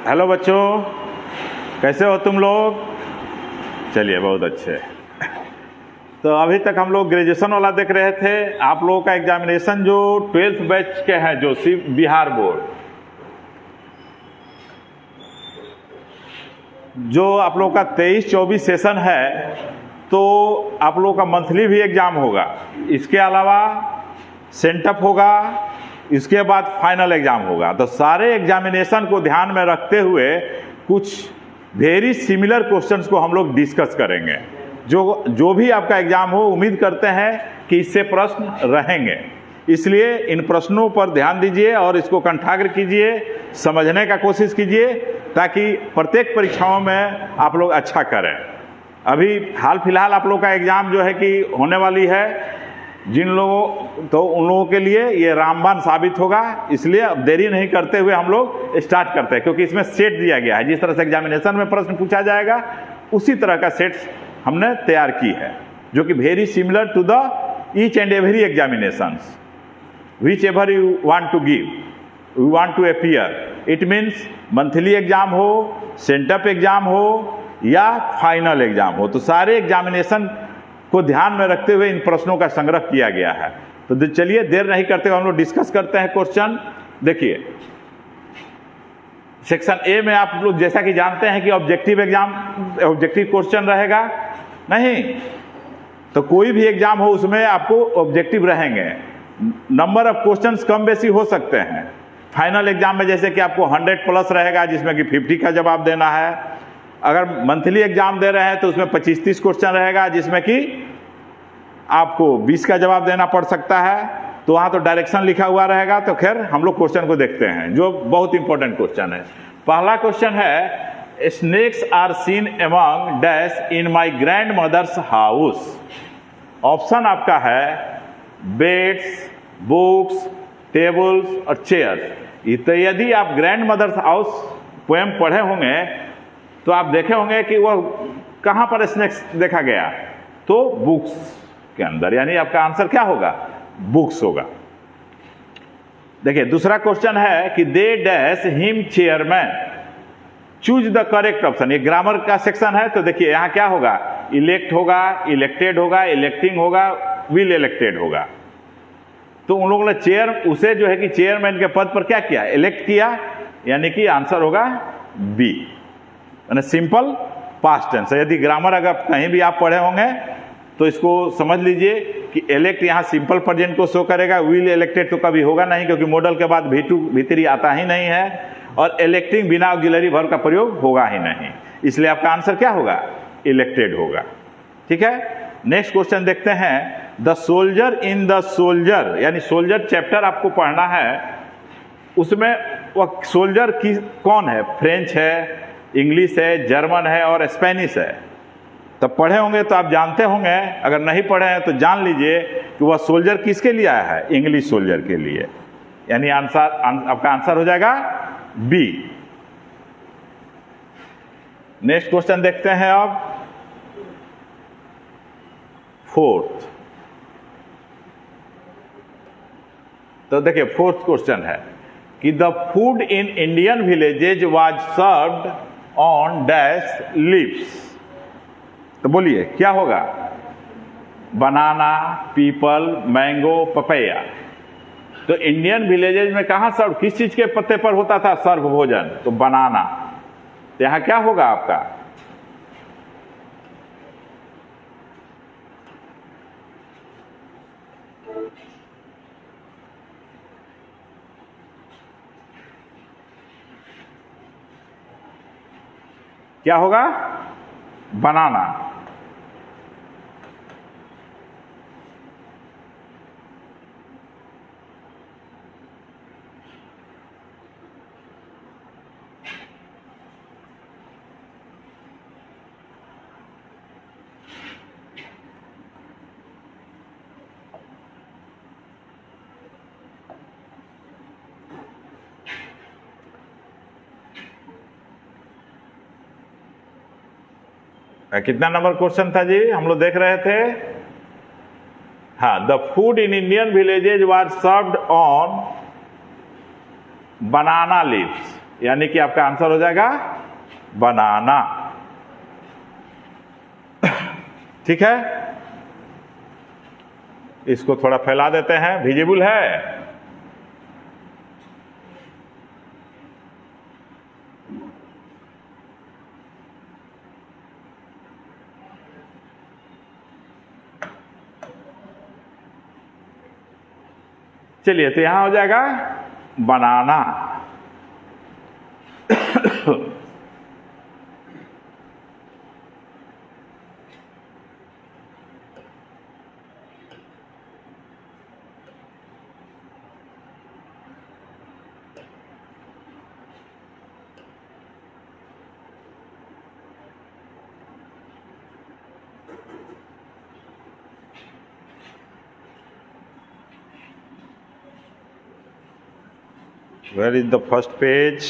Hello बच्चों, कैसे हो तुम लोग? चलिए, बहुत अच्छे। तो अभी तक हम लोग ग्रेजुएशन वाला देख रहे थे। आप लोगों का एग्जामिनेशन जो 12th बैच के हैं, जो बिहार बोर्ड, जो आप लोगों का 23-24 सेशन है, तो आप लोगों का मंथली भी एग्जाम होगा। इसके अलावा सेंटअप होगा, इसके बाद फाइनल एग्जाम होगा। तो सारे एग्जामिनेशन को ध्यान में रखते हुए कुछ वेरी सिमिलर क्वेश्चंस को हम लोग डिस्कस करेंगे। जो भी आपका एग्जाम हो, उम्मीद करते हैं कि इससे प्रश्न रहेंगे। इसलिए इन प्रश्नों पर ध्यान दीजिए और इसको कंठाग्र कीजिए, समझने का कोशिश कीजिए, ताकि प्रत्येक परीक्षाओं में आप लोग अच्छा करें। अभी हाल फिलहाल आप लोग का एग्जाम जो है कि होने वाली है, जिन लोगों तो उन लोगों के लिए ये रामबाण साबित होगा। इसलिए अब देरी नहीं करते हुए हम लोग स्टार्ट करते हैं, क्योंकि इसमें सेट दिया गया है। जिस तरह से एग्जामिनेशन में प्रश्न पूछा जाएगा, उसी तरह का सेट्स हमने तैयार की है, जो कि very similar to the each and every examinations which ever you want to give, you want to appear. It means monthly exam हो, सेंटअप एग्जाम हो या फाइनल एग्जाम हो, तो सारे एग्जामिनेशन को ध्यान में रखते हुए इन प्रश्नों का संग्रह किया गया है। तो चलिए, देर नहीं करते हुए हम लोग डिस्कस करते हैं क्वेश्चन। देखिए, सेक्शन ए में आप लोग जैसा कि जानते हैं कि ऑब्जेक्टिव क्वेश्चन रहेगा नहीं, तो कोई भी एग्जाम हो उसमें आपको ऑब्जेक्टिव रहेंगे। नंबर ऑफ क्वेश्चंस कम बेसी हो सकते हैं। फाइनल एग्जाम में जैसे कि आपको 100+ रहेगा, जिसमें कि 50 का जवाब देना है। अगर मंथली एग्जाम दे रहे हैं तो उसमें 25-30 क्वेश्चन रहेगा, जिसमें कि आपको 20 का जवाब देना पड़ सकता है। तो वहाँ तो डायरेक्शन लिखा हुआ रहेगा। तो खैर, हम लोग क्वेश्चन को देखते हैं, जो बहुत इंपॉर्टेंट क्वेश्चन है। पहला क्वेश्चन है, snakes are seen among dash in my grand mother's house. Option आपका है बेड्स, बुक्स, टेबल्स और चेयर्स। तो यदि आप ग्रैंड मदर्स हाउस पोएम पढ़े होंगे तो आप देखे होंगे कि वह कहाँ पर स्नेक्स देखा गया, तो बुक्स के अंदर। यानी आपका आंसर क्या होगा? बुक्स होगा। देखिए, दूसरा क्वेश्चन है कि they dash him chairman, choose the correct option. ये ग्रामर का सेक्शन है। तो देखिए, यहाँ क्या होगा? इलेक्ट होगा, इलेक्टेड होगा, इलेक्टिंग होगा, विल इलेक्टेड होगा। तो उन लोगों ने उसे जो है कि चेयरमैन के पद पर क्या किया? इलेक्ट किया। यानी कि आंसर होगा बी, यानी सिंपल पास्ट टेंस। यदि ग्रामर अगर कहीं भी आप पढ़े होंगे तो इसको समझ लीजिए कि इलेक्ट यहाँ सिंपल प्रेजेंट को शो करेगा। विल इलेक्टेड तो कभी होगा नहीं, क्योंकि मॉडल के बाद भीतरी आता ही नहीं है, और इलेक्टिंग बिना ऑक्सिलरी वर्ब का प्रयोग होगा ही नहीं। इसलिए आपका आंसर क्या होगा? इलेक्टेड होगा। ठीक है, नेक्स्ट क्वेश्चन देखते हैं। The soldier in the soldier, यानी सोल्जर चैप्टर आपको पढ़ना है। उसमें वह सोल्जर की कौन है? फ्रेंच है, इंग्लिश है, जर्मन है और स्पेनिश है। तब पढ़े होंगे तो आप जानते होंगे। अगर नहीं पढ़े हैं तो जान लीजिए कि वह सोल्जर किसके लिए आया है? इंग्लिश सोल्जर के लिए। यानी आपका आंसर हो जाएगा बी। नेक्स्ट क्वेश्चन देखते हैं अब, फोर्थ। तो देखिए, फोर्थ क्वेश्चन है कि the food in Indian villages was served on dash leaves. तो बोलिए क्या होगा? बनाना, पीपल, मैंगो, पपैया। तो इंडियन विलेजेज में कहाँ सर्व, किस चीज के पत्ते पर होता था सर्व भोजन? तो बनाना। तो यहां क्या होगा आपका? क्या होगा? बनाना। कितना नंबर क्वेश्चन था जी? हम लोग देख रहे थे। हाँ, the food in Indian villages was served on banana leaves. यानी कि आपका आंसर हो जाएगा बनाना। ठीक है, इसको थोड़ा फैला देते हैं, विजिबल है। चलिए, तो यहां हो जाएगा बनाना। Where is the first page?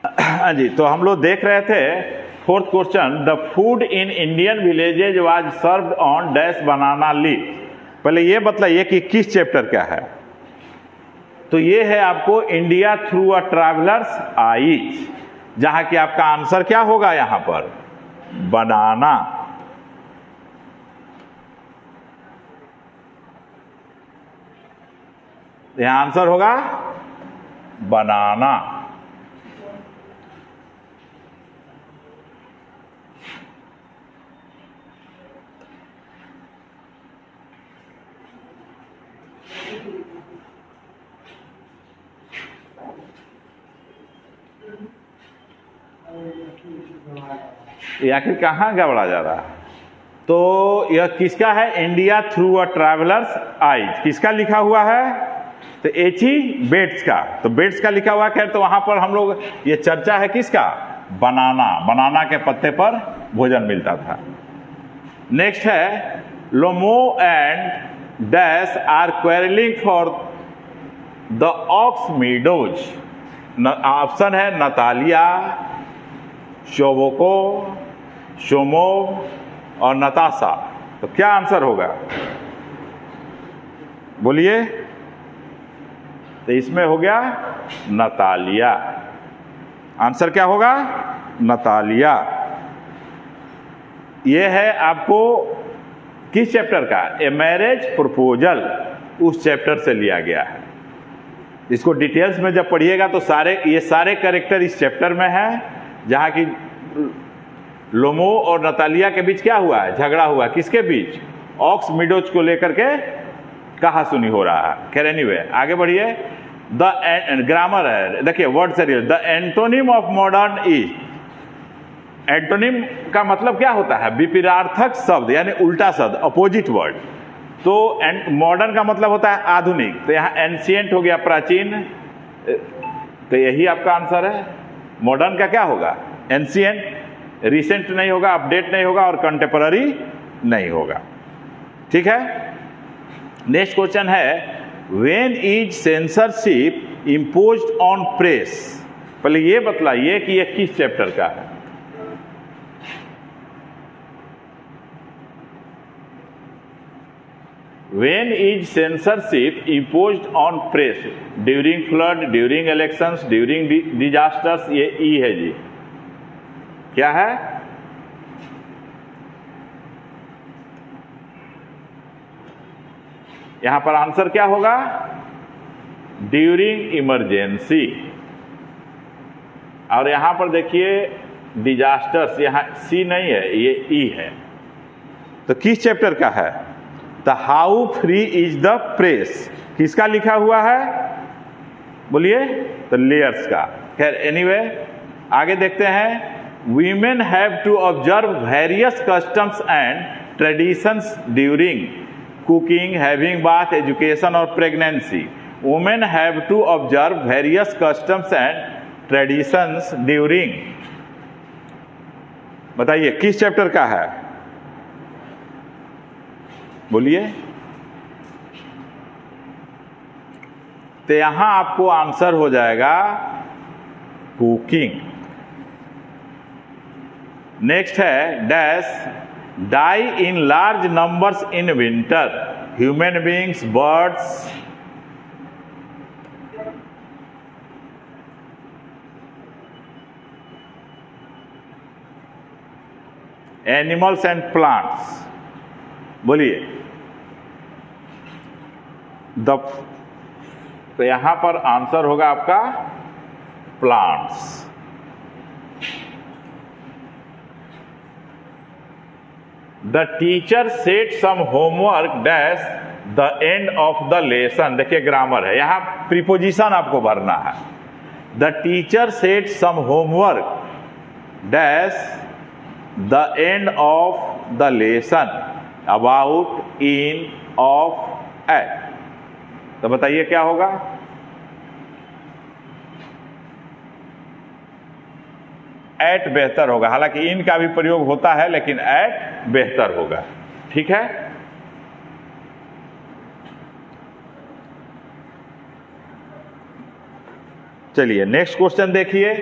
हाँ जी, तो हम लोग देख रहे थे fourth question, the food in Indian villages was served on dash banana leaf. पहले ये बताइए कि किस चैप्टर का है। तो ये है आपको India through a travellers eyes, जहां कि आपका आंसर क्या होगा यहां पर, बनाना। यहां आंसर होगा बनाना। ये आखिर कहां गड़बड़ा जा रहा है। तो यह किसका है, India through a travellers eyes, किसका लिखा हुआ है, तो H.E. बेट्स का। तो बेट्स का लिखा हुआ है, तो वहां पर हम लोग ये चर्चा है किसका, बनाना। बनाना के पत्ते पर भोजन मिलता था। नेक्स्ट है, Lomo and Dash are quarreling for the ox meadows. Option है नतालिया, शोबोको, शोमो और नताशा। तो क्या आंसर होगा, बोलिए। तो इसमें हो गया नतालिया। आंसर क्या होगा, नतालिया। यह है आपको किस चैप्टर का, ए मैरिज प्रपोजल, उस चैप्टर से लिया गया है। इसको डिटेल्स में जब पढ़िएगा तो ये सारे कैरेक्टर इस चैप्टर में है, जहां की लोमो और नतालिया के बीच क्या हुआ है, झगड़ा हुआ। किसके बीच, ऑक्स मीडोज को लेकर के कहा सुनी हो रहा है। खैर एनीवे, आगे बढ़िए। द ग्रामर है, देखिए वर्ड से, the antonym of modern is. Antonym का मतलब क्या होता है, विपरीतार्थक शब्द, यानी उल्टा शब्द, अपोजिट वर्ड। तो मॉडर्न का मतलब होता है आधुनिक। तो यहाँ एंशिएंट हो गया, प्राचीन। तो यही आपका आंसर है। मॉडर्न का क्या होगा, एंशिएंट। रिसेंट नहीं होगा, अपडेट नहीं होगा और कंटेम्पररी नहीं होगा। ठीक है। नेक्स्ट क्वेश्चन है, when is censorship imposed on press. पहले ये बतलाइए कि ये किस चैप्टर का है। When is censorship imposed on press? During flood, during elections, during disasters? ये ई है जी। क्या है, यहां पर आंसर क्या होगा, ड्यूरिंग इमरजेंसी। और यहां पर देखिए डिजास्टर्स, यहां सी नहीं है, ये ई है। तो किस चैप्टर का है, the how free is the press, किसका लिखा हुआ है, बोलिए। तो लेयर्स का। खैर एनीवे, आगे देखते हैं। Women have to observe various customs and traditions during cooking, having bath, education और pregnancy. Women have to observe various customs and traditions during, बताइए किस चैप्टर का है, बोलिए। तो यहां आपको आंसर हो जाएगा कुकिंग। नेक्स्ट है, dash die in large numbers in winter. Human beings, birds, animals and plants. बोलिए तो यहां पर आंसर होगा आपका plants. The teacher set some homework dash the end of the lesson. देखिए ग्रामर है, यहां प्रीपोजिशन आपको भरना है। The teacher set some homework dash the end of the lesson about, in, of, at. तो बताइए क्या होगा? एट बेहतर होगा, हालांकि इन का भी प्रयोग होता है लेकिन एट बेहतर होगा। ठीक है, चलिए नेक्स्ट क्वेश्चन देखिए।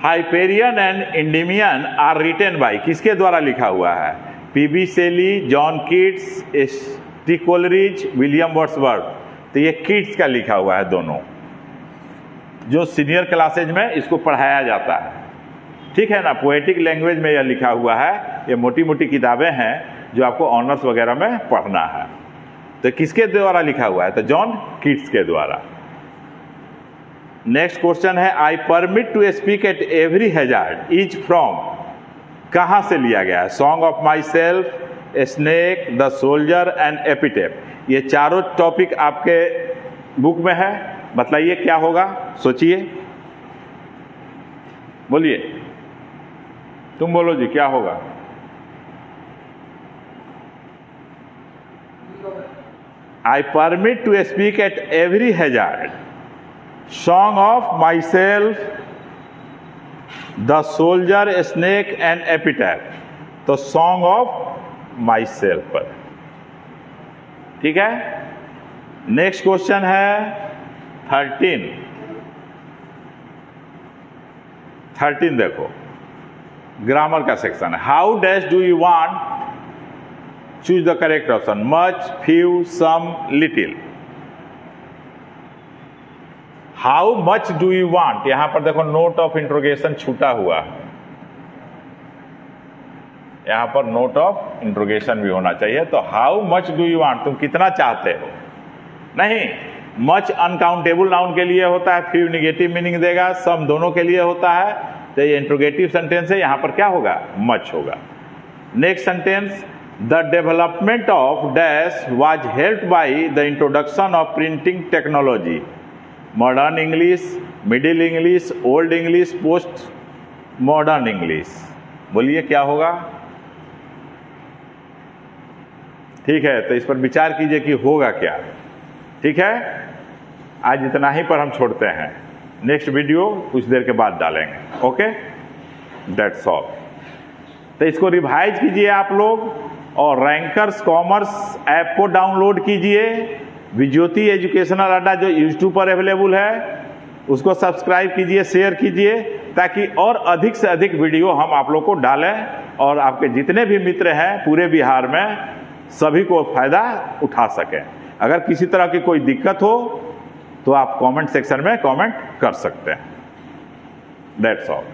Hyperion and Endymion are written by, किसके द्वारा लिखा हुआ है? P B Shelley, John Keats, S T. Coleridge, William Wordsworth. तो ये कीट्स का लिखा हुआ है दोनों, जो सीनियर क्लासेज में इसको पढ़ाया जाता है। ठीक है ना, पोएटिक लैंग्वेज में यह लिखा हुआ है। ये मोटी मोटी किताबें हैं जो आपको ऑनर्स वगैरह में पढ़ना है। तो किसके द्वारा लिखा हुआ है? तो जॉन कीट्स के द्वारा। नेक्स्ट क्वेश्चन है, I permit to speak at every hazard is from, कहां से लिया गया है? Song of myself, snake, the soldier and epitaph. ये चारों टॉपिक आपके बुक में है। बताइए क्या होगा, सोचिए, बोलिए, तुम बोलो जी क्या होगा? I permit to speak at every hazard, song of myself, the soldier, snake and epitaph. तो सॉन्ग ऑफ माई सेल्फ पर। ठीक है, नेक्स्ट क्वेश्चन है 13 देखो, ग्रामर का सेक्शन है। How dash do you want, choose the correct option. Much, few, some, little. How much do you want, यहां पर देखो नोट ऑफ इंट्रोगेशन छूटा हुआ है, यहां पर नोट ऑफ इंट्रोगेशन भी होना चाहिए। तो how much do you want, तुम कितना चाहते हो? नहीं, मच अनकाउंटेबल नाउन के लिए होता है, फ्यू निगेटिव मीनिंग देगा, सम दोनों के लिए होता है। तो ये इंट्रोगेटिव सेंटेंस है, यहां पर क्या होगा? मच होगा। Next sentence, the development of dash was helped by the introduction of printing technology. Modern English, middle English, old English, post modern English. बोलिए क्या होगा? ठीक है, तो इस पर विचार कीजिए कि होगा क्या। ठीक है, आज इतना ही पर हम छोड़ते हैं, नेक्स्ट वीडियो कुछ देर के बाद डालेंगे। Okay, that's all. तो इसको रिवाइज कीजिए आप लोग, और रैंकर्स कॉमर्स ऐप को डाउनलोड कीजिए। विज्योति एजुकेशनल अड्डा जो यूट्यूब पर अवेलेबल है उसको सब्सक्राइब कीजिए, शेयर कीजिए, ताकि और अधिक से अधिक वीडियो हम आप लोग को डालें और आपके जितने भी मित्र हैं पूरे बिहार में सभी को फायदा उठा सकें। अगर किसी तरह की कोई दिक्कत हो तो आप कमेंट सेक्शन में कमेंट कर सकते हैं। That's all.